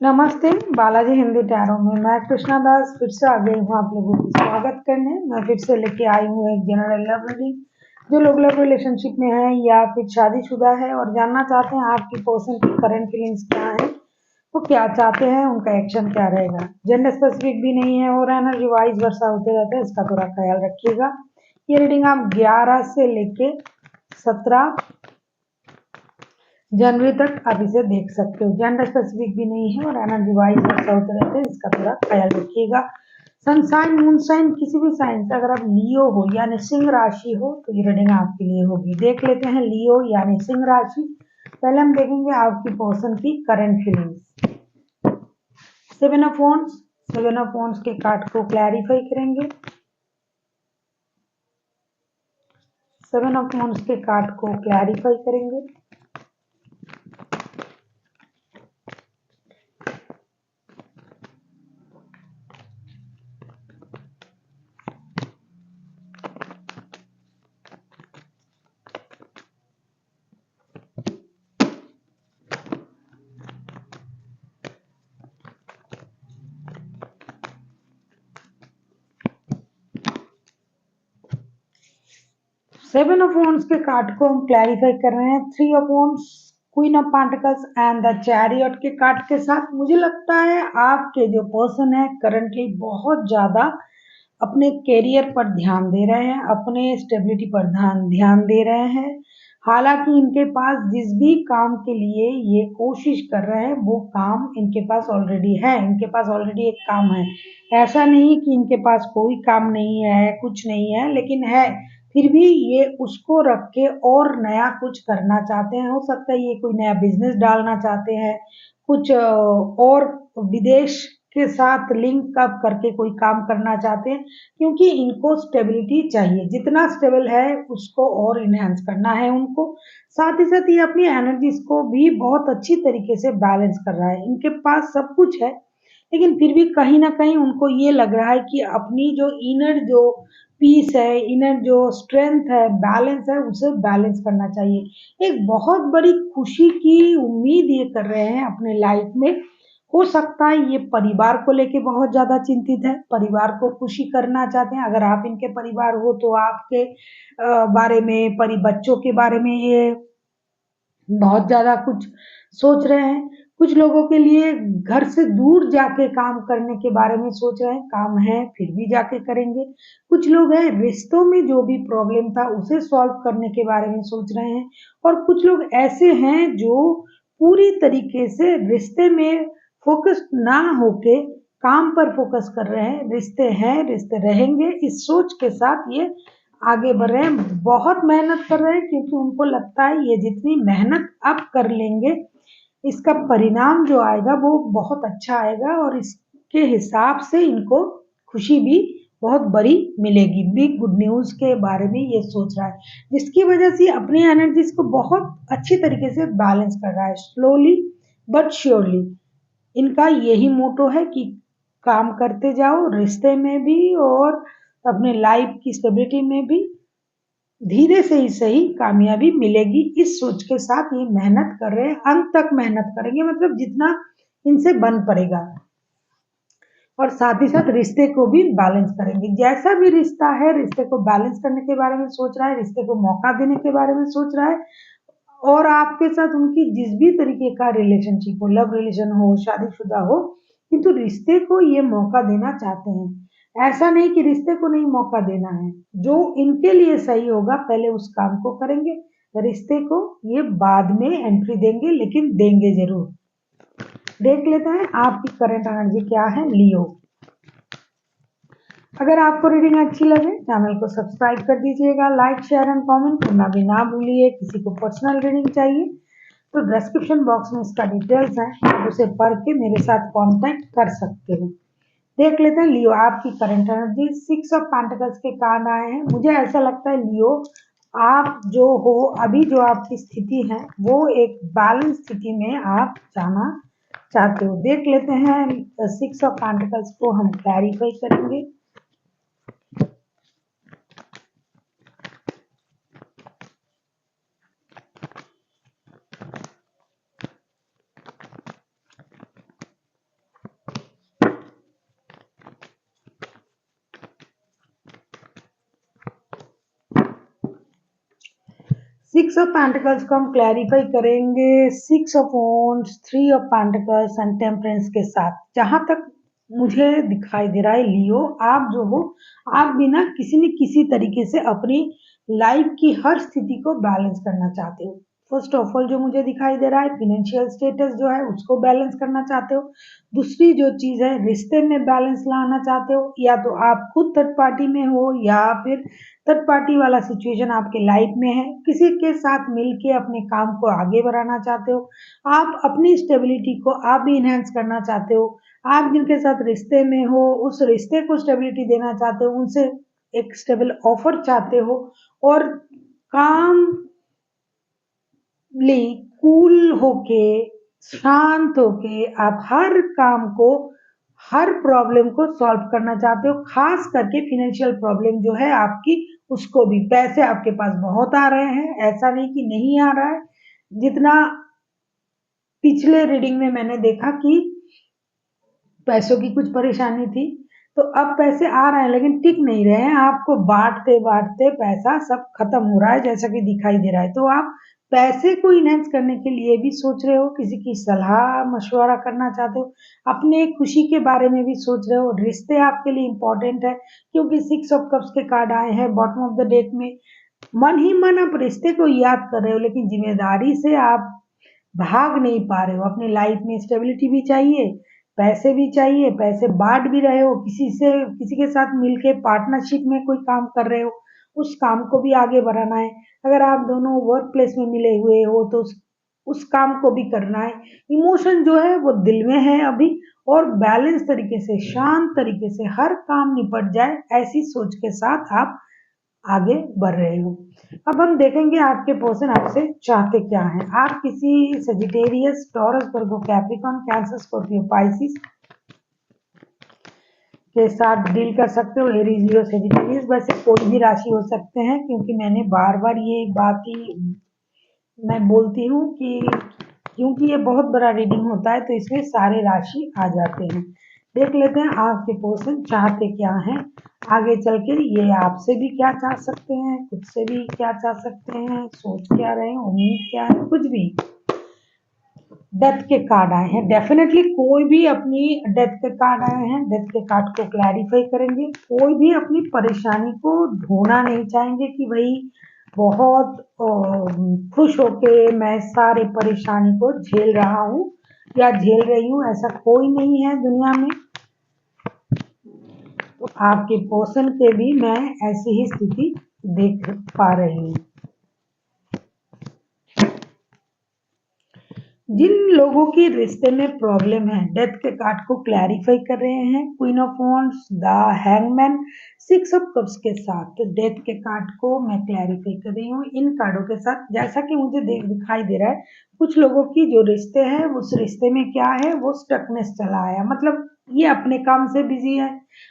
नमस्ते, बालाजी हिंदी टैरो में मैं कृष्णा दास फिर से आ गई हूँ आप लोगों को स्वागत करने। मैं फिर से लेके आई हूँ एक जनरल लव रीडिंग। जो लोग लव रिलेशनशिप में हैं या फिर शादीशुदा है और जानना चाहते हैं आपकी पर्सन की करंट फीलिंग्स क्या है, वो क्या चाहते हैं, उनका एक्शन क्या रहेगा। जेंडर स्पेसिफिक भी नहीं है और एनर्जी वाइज वर्षा होते रहते हैं, इसका थोड़ा ख्याल रखिएगा। ये रीडिंग आप 11 से लेके 17 जनवरी तक आप इसे देख सकते हो। जेंडर स्पेसिफिक भी नहीं है और एनर्जी वाइज ऐसा होते रहते हैं, इसका थोड़ा ख्याल रखिएगा। सनसाइन मूनसाइन किसी भी साइन से अगर आप लियो हो यानी सिंह राशि हो तो ये रीडिंग आपके लिए होगी। देख लेते हैं लियो यानी सिंह राशि। पहले हम देखेंगे आपकी पर्सन की current feelings. Seven of wands के कार्ड को क्लैरिफाई करेंगे। सेवन ऑफ वॉन्ड्स के कार्ड को क्लैरिफाई करेंगे। सेवन ऑफ वॉन्ड्स के कार्ड को हम क्लैरिफाई कर रहे हैं। Three of wands, queen of pentacles and the chariot के कार्ड के साथ मुझे लगता है आपके जो पर्सन है करंटली बहुत ज्यादा अपने करियर पर ध्यान दे रहे हैं, अपने स्टेबिलिटी पर ध्यान दे रहे हैं। हालांकि इनके पास जिस भी काम के लिए ये कोशिश कर रहे हैं वो काम इनके पास ऑलरेडी है। इनके पास ऑलरेडी एक काम है। ऐसा नहीं कि इनके पास कोई काम नहीं है, कुछ नहीं है, लेकिन है। फिर भी ये उसको रख के और नया कुछ करना चाहते हैं। हो सकता है ये कोई नया बिजनेस डालना चाहते हैं, कुछ और विदेश के साथ लिंक अप करके कोई काम करना चाहते हैं, क्योंकि इनको स्टेबिलिटी चाहिए। जितना स्टेबल है उसको और इनहेंस करना है उनको। साथ ही साथ ये अपनी एनर्जीज को भी बहुत अच्छी तरीके से बैलेंस कर रहा है। इनके पास सब कुछ है, लेकिन फिर भी कहीं ना कहीं उनको ये लग रहा है कि अपनी जो इनर जो पीस है, इनर जो स्ट्रेंथ है, बैलेंस है, उसे बैलेंस करना चाहिए। एक बहुत बड़ी खुशी की उम्मीद ये कर रहे हैं अपने लाइफ में। हो सकता है ये परिवार को लेके बहुत ज्यादा चिंतित है, परिवार को खुशी करना चाहते हैं। अगर आप इनके परिवार हो तो आपके बारे में, बच्चों के बारे में ये बहुत ज्यादा कुछ सोच रहे हैं। कुछ लोगों के लिए घर से दूर जाके काम करने के बारे में सोच रहे हैं। काम है फिर भी जाके करेंगे। कुछ लोग हैं रिश्तों में जो भी प्रॉब्लम था उसे सॉल्व करने के बारे में सोच रहे हैं। और कुछ लोग ऐसे हैं जो पूरी तरीके से रिश्ते में फोकस ना होके काम पर फोकस कर रहे हैं। रिश्ते हैं, रिश्ते रहेंगे, इस सोच के साथ ये आगे बढ़ रहे हैं। बहुत मेहनत कर रहे हैं क्योंकि उनको लगता है ये जितनी मेहनत अब कर लेंगे इसका परिणाम जो आएगा वो बहुत अच्छा आएगा और इसके हिसाब से इनको खुशी भी बहुत बड़ी मिलेगी। बिग गुड न्यूज के बारे में ये सोच रहा है, जिसकी वजह से अपनी एनर्जीज को बहुत अच्छी तरीके से बैलेंस कर रहा है। स्लोली बट श्योरली इनका यही मोटो है कि काम करते जाओ, रिश्ते में भी और अपने लाइफ की स्टेबिलिटी में भी धीरे से ही सही कामयाबी मिलेगी। इस सोच के साथ ये मेहनत कर रहे हैं, अंत तक मेहनत करेंगे, मतलब जितना इनसे बन पड़ेगा। और साथ ही साथ रिश्ते को भी बैलेंस करेंगे। जैसा भी रिश्ता है रिश्ते को बैलेंस करने के बारे में सोच रहा है, रिश्ते को मौका देने के बारे में सोच रहा है। और आपके साथ उनकी जिस भी तरीके का रिलेशनशिप हो, लव रिलेशन हो, शादीशुदा हो, किंतु रिश्ते को ये मौका देना चाहते हैं। ऐसा नहीं कि रिश्ते को नहीं मौका देना है। जो इनके लिए सही होगा पहले उस काम को करेंगे, रिश्ते को ये बाद में एंट्री देंगे, लेकिन देंगे जरूर। देख लेते हैं आपकी करंट एनर्जी क्या है लियो। अगर आपको रीडिंग अच्छी लगे चैनल को सब्सक्राइब कर दीजिएगा, लाइक शेयर एंड कमेंट करना भी ना भूलिए। किसी को पर्सनल रीडिंग चाहिए तो डिस्क्रिप्शन बॉक्स में इसका डिटेल्स है, आप उसे पढ़ के मेरे साथ कांटेक्ट कर सकते हो। देख लेते हैं लियो आपकी current energy. Six of pentacles के कार्ड आए हैं। मुझे ऐसा लगता है लियो आप जो हो अभी जो आपकी स्थिति है वो एक बैलेंस स्थिति में आप जाना चाहते हो। देख लेते हैं सिक्स ऑफ पेंटिकल्स को हम क्लैरिफाई करेंगे। सिक्स ऑफ पेंटिकल्स को हम क्लैरिफाई करेंगे six of wands, three of pentacles and temperance के साथ। जहां तक मुझे दिखाई दे रहा है लियो, आप जो हो, आप भी ना किसी न किसी तरीके से अपनी लाइफ की हर स्थिति को बैलेंस करना चाहते हो। फर्स्ट ऑफ ऑल जो मुझे दिखाई दे रहा है फिनेंशियल स्टेटस जो है उसको बैलेंस करना चाहते हो। दूसरी जो चीज है रिश्ते में बैलेंस लाना चाहते हो, या तो आप खुद थर्ड पार्टी में हो या फिर थर्ड पार्टी वाला सिचुएशन आपके लाइफ में है, किसी के साथ मिलके अपने काम को आगे बढ़ाना चाहते हो। आप अपनी स्टेबिलिटी को आप भी इनहेंस करना चाहते हो। आप जिनके साथ रिश्ते में हो उस रिश्ते को स्टेबिलिटी देना चाहते हो, उनसे एक स्टेबल ऑफर चाहते हो, और काम कूल होके, शांत होके आप हर काम को, हर प्रॉब्लम को सॉल्व करना चाहते हो। खास करके फिनेंशियल प्रॉब्लम जो है आपकी, उसको भी। पैसे आपके पास बहुत आ रहे हैं, ऐसा नहीं कि नहीं आ रहा है। जितना पिछले रीडिंग में मैंने देखा कि पैसों की कुछ परेशानी थी, तो अब पैसे आ रहे हैं लेकिन टिक नहीं रहे हैं। आपको बांटते बांटते पैसा सब खत्म हो रहा है जैसा कि दिखाई दे रहा है। तो आप पैसे को इनहेंस करने के लिए भी सोच रहे हो, किसी की सलाह मशवरा करना चाहते हो, अपने खुशी के बारे में भी सोच रहे हो। रिश्ते आपके लिए इम्पोर्टेंट है, क्योंकि सिक्स ऑफ कप्स के कार्ड आए हैं बॉटम ऑफ द डेक में। मन ही मन आप रिश्ते को याद कर रहे हो, लेकिन जिम्मेदारी से आप भाग नहीं पा रहे हो। अपनी लाइफ में स्टेबिलिटी भी चाहिए, पैसे भी चाहिए, पैसे बांट भी रहे हो, किसी के साथ मिलके पार्टनरशिप में कोई काम कर रहे हो, उस काम को भी आगे बढ़ाना है। अगर आप दोनों वर्क प्लेस में मिले हुए हो तो उस काम को भी करना है। इमोशन जो है वो दिल में है अभी, और बैलेंस तरीके से, शांत तरीके से हर काम निपट जाए, ऐसी सोच के साथ आप आगे बढ़ रहे हो। अब हम देखेंगे आपके पर्सन आपसे चाहते क्या हैं। आप किसी सजिटेरियस, टॉरस, वर्गो, कैप्रिकॉर्न, कैंसर, स्कॉर्पियो, पाइसिस के साथ डील कर सकते हो। एरीज, लियो, सजिटेरियस, वैसे कोई भी राशि हो सकते हैं, क्योंकि मैंने बार बार ये बात ही मैं बोलती हूँ कि क्योंकि ये बहुत बड़ा रीडिंग होता है तो इसमें सारे राशि आ जाते हैं। देख लेते हैं आपके पर्सन चाहते क्या हैं, आगे चल के ये आपसे भी क्या चाह सकते हैं, खुद से भी क्या चाह सकते हैं, सोच क्या रहे हैं, उम्मीद क्या है, कुछ भी। डेथ के कार्ड आए हैं, डेफिनेटली कोई भी अपनी डेथ के कार्ड आए हैं, डेथ के कार्ड को क्लैरिफाई करेंगे। कोई भी अपनी परेशानी को ढूंढना नहीं चाहेंगे कि भाई बहुत खुश होके मैं सारी परेशानी को झेल रहा हूँ या झेल रही हूँ, ऐसा कोई नहीं है दुनिया में। तो आपके पर्सन के भी मैं ऐसी ही स्थिति देख पा रही हूँ। जिन लोगों की रिश्ते में प्रॉब्लम है, डेथ के कार्ड को क्लैरिफाई कर रहे हैं। Queen of wands, the hangman, six of cups के साथ डेथ के कार्ड को मैं क्लैरिफाई कर रही हूँ इन कार्डों के साथ। जैसा कि मुझे दिखाई दे रहा है, कुछ लोगों की जो रिश्ते हैं उस रिश्ते में क्या है, वो स्टकनेस चला आया। मतलब ये अपने काम से बिजी है,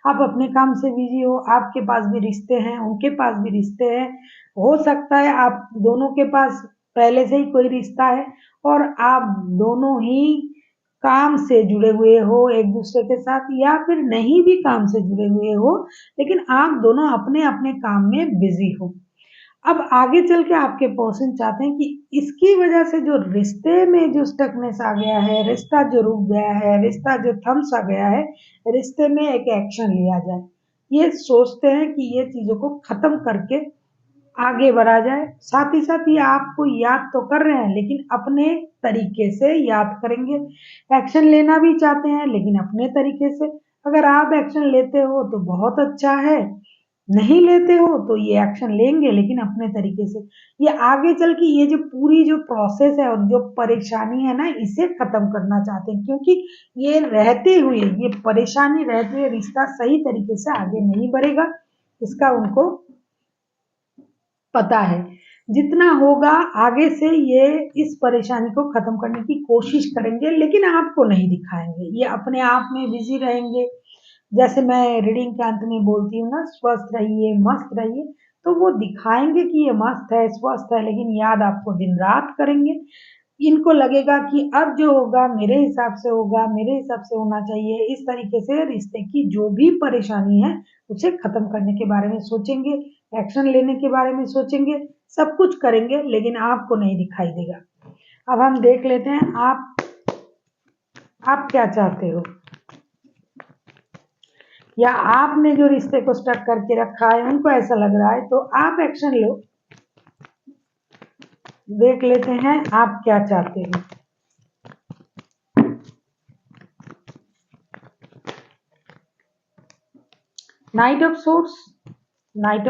आप अपने काम से बिजी हो, आपके पास भी रिश्ते हैं, उनके पास भी रिश्ते हैं। हो सकता है आप दोनों के पास पहले से ही कोई रिश्ता है और आप दोनों ही काम से जुड़े हुए हो एक दूसरे के साथ, या फिर नहीं भी काम से जुड़े हुए हो, लेकिन आप दोनों अपने अपने काम में बिजी हो। अब आगे चल के आपके पर्सन चाहते हैं कि इसकी वजह से जो रिश्ते में जो स्टकनेस आ गया है, रिश्ता जो रुक गया है, रिश्ता जो थम सा गया है, रिश्ते में एक एक्शन लिया जाए। ये सोचते हैं कि ये चीजों को खत्म करके आगे बढ़ा जाए। साथ ही साथ ये आपको याद तो कर रहे हैं, लेकिन अपने तरीके से याद करेंगे। एक्शन लेना भी चाहते हैं, लेकिन अपने तरीके से। अगर आप एक्शन लेते हो तो बहुत अच्छा है, नहीं लेते हो तो ये एक्शन लेंगे लेकिन अपने तरीके से। ये आगे चल के ये जो पूरी जो प्रोसेस है और जो परेशानी है ना, इसे खत्म करना चाहते हैं, क्योंकि ये रहते हुए, ये परेशानी रहते हुए रिश्ता सही तरीके से आगे नहीं बढ़ेगा, इसका उनको पता है। जितना होगा आगे से ये इस परेशानी को खत्म करने की कोशिश करेंगे, लेकिन आपको नहीं दिखाएंगे। ये अपने आप में बिजी रहेंगे। जैसे मैं रीडिंग के अंत में बोलती हूँ ना, स्वस्थ रहिए, मस्त रहिए, तो वो दिखाएंगे कि ये मस्त है, स्वस्थ है, लेकिन याद आपको दिन रात करेंगे। इनको लगेगा कि अब जो होगा मेरे हिसाब से होगा, मेरे हिसाब से होना चाहिए। इस तरीके से रिश्ते की जो भी परेशानी है उसे खत्म करने के बारे में सोचेंगे, एक्शन लेने के बारे में सोचेंगे। सब कुछ करेंगे लेकिन आपको नहीं दिखाई देगा। अब हम देख लेते हैं आप क्या चाहते हो, या आपने जो रिश्ते को स्टक करके रखा है उनको ऐसा लग रहा है, तो आप एक्शन लो। देख लेते हैं आप क्या चाहते हो। नाइट ऑफ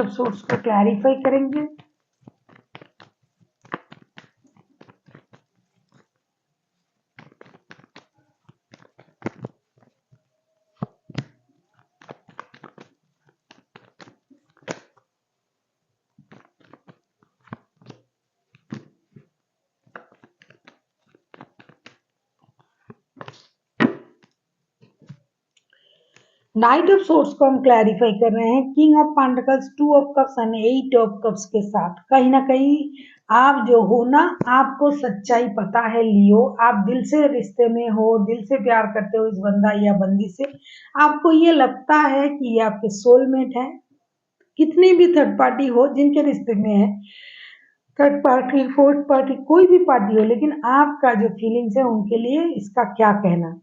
सोर्स को क्लैरिफाई करेंगे। नाइट ऑफ सोर्स को हम क्लैरिफाई कर रहे हैं king of pentacles, two of cups and eight of cups के साथ। कहीं ना कहीं आप जो हो ना, आपको सच्चाई पता है लियो, आप दिल से रिश्ते में हो, दिल से प्यार करते हो इस बंदा या बंदी से। आपको ये लगता है कि ये आपके सोलमेट है। कितनी भी थर्ड पार्टी हो जिनके रिश्ते में है, थर्ड पार्टी फोर्थ पार्टी कोई भी पार्टी हो, लेकिन आपका जो फीलिंग्स है उनके लिए इसका क्या कहना।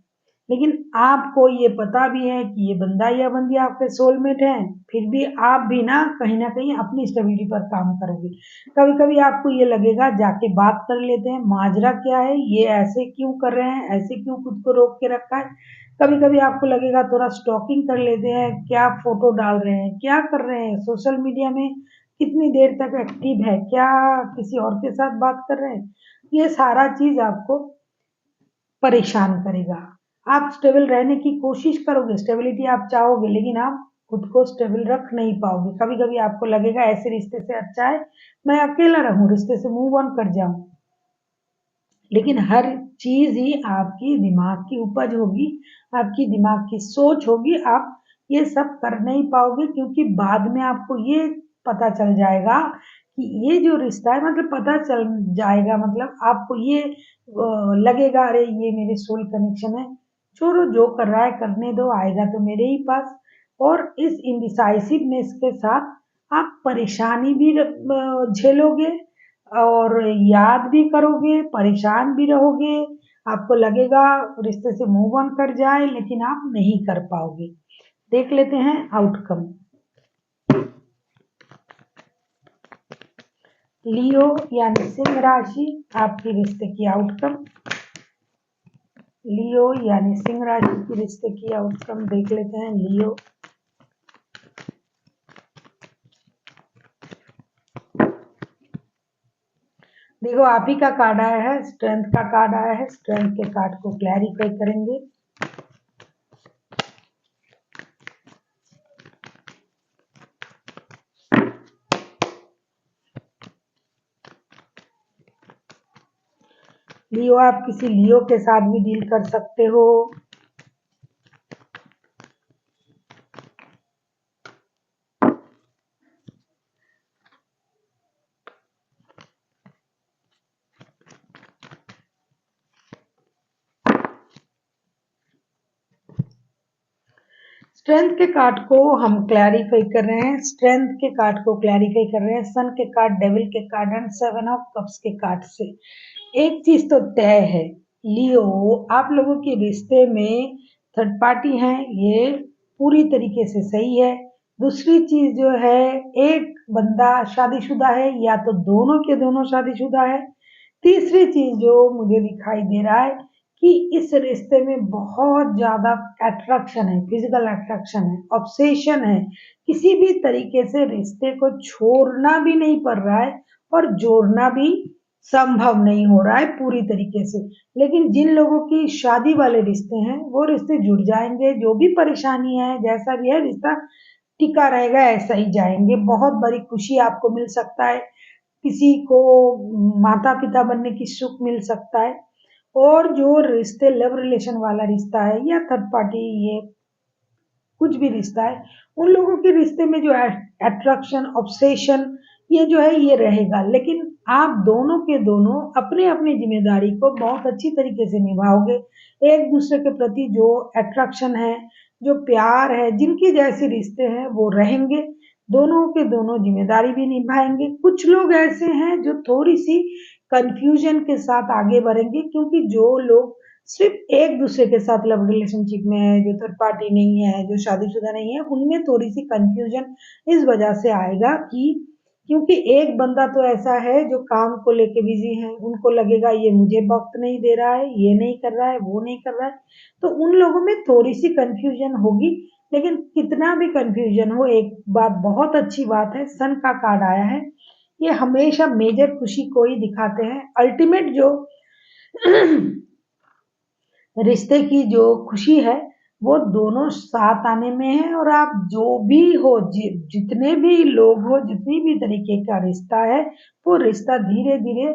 लेकिन आपको ये पता भी है कि ये बंदा या बंदी आपके सोलमेट है, फिर भी आप भी ना कहीं अपनी स्टेबिलिटी पर काम करोगे। कभी कभी आपको ये लगेगा जाके बात कर लेते हैं, माजरा क्या है, ये ऐसे क्यों कर रहे हैं, ऐसे क्यों खुद को रोक के रखा है। कभी कभी आपको लगेगा थोड़ा स्टॉकिंग कर लेते हैं, क्या फोटो डाल रहे हैं, क्या कर रहे हैं सोशल मीडिया में, कितनी देर तक एक्टिव है, क्या किसी और के साथ बात कर रहे हैं। ये सारा चीज आपको परेशान करेगा। आप स्टेबल रहने की कोशिश करोगे, स्टेबिलिटी आप चाहोगे, लेकिन आप खुद को स्टेबल रख नहीं पाओगे। कभी कभी आपको लगेगा ऐसे रिश्ते से अच्छा है मैं अकेला रहूं, रिश्ते से मूव ऑन कर जाऊं। लेकिन हर चीज ही आपकी दिमाग की उपज होगी, आपकी दिमाग की सोच होगी। आप ये सब कर नहीं पाओगे, क्योंकि बाद में आपको ये पता चल जाएगा कि ये जो रिश्ता है, मतलब पता चल जाएगा, मतलब आपको ये लगेगा अरे ये मेरे सोल कनेक्शन है, छोड़ो जो कर रहा है करने दो, आएगा तो मेरे ही पास। और इस इंडिसाइसिवनेस के साथ आप परेशानी भी झेलोगे, और याद भी करोगे, परेशान भी रहोगे। आपको लगेगा रिश्ते से मूव ऑन कर जाए, लेकिन आप नहीं कर पाओगे। देख लेते हैं आउटकम। लियो यानी सिंह राशि, आपकी रिश्ते की आउटकम। लियो यानी सिंह राशि की रिश्ते की आउटकम देख लेते हैं। लियो, देखो आप ही का कार्ड आया है, स्ट्रेंथ का कार्ड आया है। स्ट्रेंथ के कार्ड को क्लैरिफाई करेंगे। लियो, आप किसी लियो के साथ भी डील कर सकते हो। स्ट्रेंथ के कार्ड को हम क्लैरिफाई कर रहे हैं। स्ट्रेंथ के कार्ड को क्लैरिफाई कर रहे हैं सन के कार्ड, डेविल के card and seven of cups के कार्ड से। एक चीज तो तय है लियो, आप लोगों के रिश्ते में थर्ड पार्टी है, ये पूरी तरीके से सही है। दूसरी चीज जो है, एक बंदा शादीशुदा है या तो दोनों के दोनों शादीशुदा है। तीसरी चीज जो मुझे दिखाई दे रहा है कि इस रिश्ते में बहुत ज्यादा अट्रैक्शन है, फिजिकल अट्रैक्शन है, ऑब्सेशन है। किसी भी तरीके से रिश्ते को छोड़ना भी नहीं पड़ रहा है और जोड़ना भी संभव नहीं हो रहा है पूरी तरीके से। लेकिन जिन लोगों की शादी वाले रिश्ते हैं वो रिश्ते जुड़ जाएंगे, जो भी परेशानी है जैसा भी है रिश्ता टिका रहेगा, ऐसा ही जाएंगे। बहुत बड़ी खुशी आपको मिल सकता है, किसी को माता पिता बनने की सुख मिल सकता है। और जो रिश्ते लव रिलेशन वाला रिश्ता है या थर्ड पार्टी, ये कुछ भी रिश्ता है, उन लोगों के रिश्ते में जो अट्रैक्शन, ऑब्सेशन, ये जो है ये रहेगा। लेकिन आप दोनों के दोनों अपने अपनी जिम्मेदारी को बहुत अच्छी तरीके से निभाओगे। एक दूसरे के प्रति जो अट्रैक्शन है, जो प्यार है, जिनकी जैसे रिश्ते हैं वो रहेंगे। दोनों के दोनों जिम्मेदारी भी निभाएंगे। कुछ लोग ऐसे हैं जो थोड़ी सी कंफ्यूजन के साथ आगे बढ़ेंगे, क्योंकि जो लोग सिर्फ एक दूसरे के साथ लव रिलेशनशिप में है, जो थर्ड पार्टी नहीं है, जो शादीशुदा नहीं है, उनमें थोड़ी सी कंफ्यूजन इस वजह से आएगा कि क्योंकि एक बंदा तो ऐसा है जो काम को लेके बिजी है, उनको लगेगा ये मुझे वक्त नहीं दे रहा है, ये नहीं कर रहा है, वो नहीं कर रहा है, तो उन लोगों में थोड़ी सी कंफ्यूजन होगी। लेकिन कितना भी कंफ्यूजन हो, एक बात बहुत अच्छी बात है, सन का कार्ड आया है, ये हमेशा मेजर खुशी को ही दिखाते हैं। अल्टीमेट जो रिश्ते की जो खुशी है वो दोनों साथ आने में है। और आप जो भी हो, जितने भी लोग हो, जितनी भी तरीके का रिश्ता है, वो रिश्ता धीरे धीरे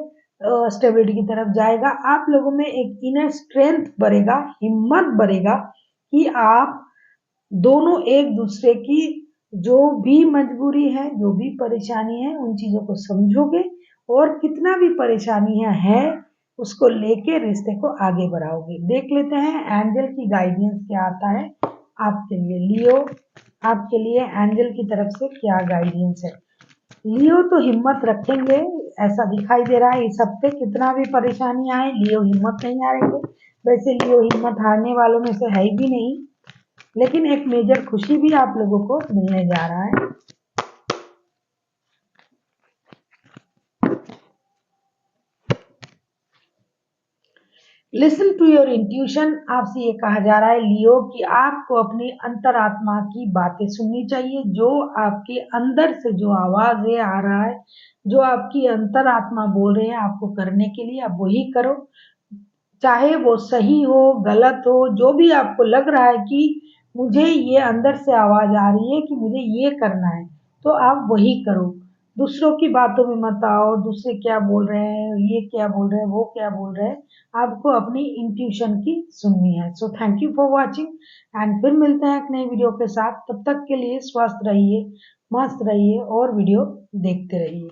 स्टेबिलिटी की तरफ जाएगा। आप लोगों में एक इनर स्ट्रेंथ बढ़ेगा, हिम्मत बढ़ेगा कि आप दोनों एक दूसरे की जो भी मजबूरी है, जो भी परेशानी है, उन चीजों को समझोगे और कितना भी परेशानियां हैं उसको लेके रिश्ते को आगे बढ़ाओगे। देख लेते हैं एंजल की गाइडेंस क्या आता है आपके लिए। लियो, आपके लिए एंजल की तरफ से क्या गाइडेंस है। लियो तो हिम्मत रखेंगे, ऐसा दिखाई दे रहा है इस हफ्ते। कितना भी परेशानी आए, लियो हिम्मत नहीं हारेंगे। वैसे लियो हिम्मत हारने वालों में से है भी नहीं, लेकिन एक मेजर खुशी भी आप लोगों को मिलने जा रहा है। लिसन टू योर इंट्यूशन, आपसे ये कहा जा रहा है लियो कि आपको अपनी अंतरात्मा की बातें सुननी चाहिए। जो आपके अंदर से जो आवाज है आ रहा है, जो आपकी अंतरात्मा बोल रहे हैं आपको करने के लिए, आप वही करो। चाहे वो सही हो, गलत हो, जो भी आपको लग रहा है कि मुझे ये अंदर से आवाज आ रही है कि मुझे ये करना है, तो आप वही करो। दूसरों की बातों में मत आओ, दूसरे क्या बोल रहे हैं, ये क्या बोल रहे हैं, वो क्या बोल रहे हैं, आपको अपनी इंट्यूशन की सुननी है। So thank you for watching and फिर मिलते हैं एक नई वीडियो के साथ। तब तक के लिए स्वस्थ रहिए, मस्त रहिए और वीडियो देखते रहिए।